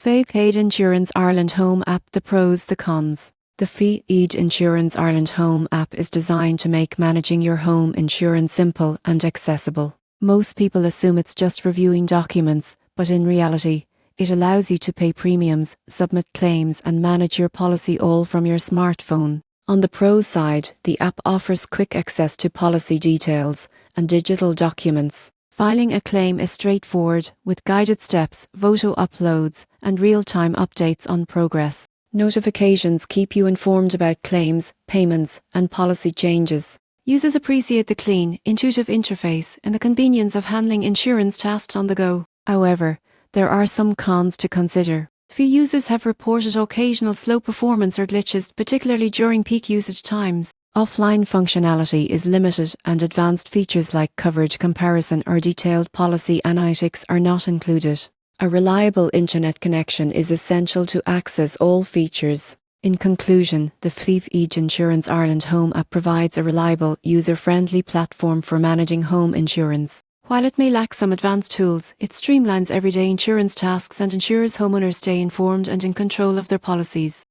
FBD Insurance Ireland Home App. The pros, the cons. The FBD Insurance Ireland Home App is designed to make managing your home insurance simple and accessible. Most people assume it's just reviewing documents, but in reality, it allows you to pay premiums, submit claims, and manage your policy all from your smartphone. On the pros side, the app offers quick access to policy details and digital documents. Filing a claim is straightforward, with guided steps, photo uploads, and real-time updates on progress. Notifications keep you informed about claims, payments, and policy changes. Users appreciate the clean, intuitive interface and the convenience of handling insurance tasks on the go. However, there are some cons to consider. Few users have reported occasional slow performance or glitches, particularly during peak usage times. Offline functionality is limited, and advanced features like coverage comparison or detailed policy analytics are not included. A reliable internet connection is essential to access all features. In conclusion, the FBD Insurance Ireland Home App provides a reliable, user-friendly platform for managing home insurance. While it may lack some advanced tools, it streamlines everyday insurance tasks and ensures homeowners stay informed and in control of their policies.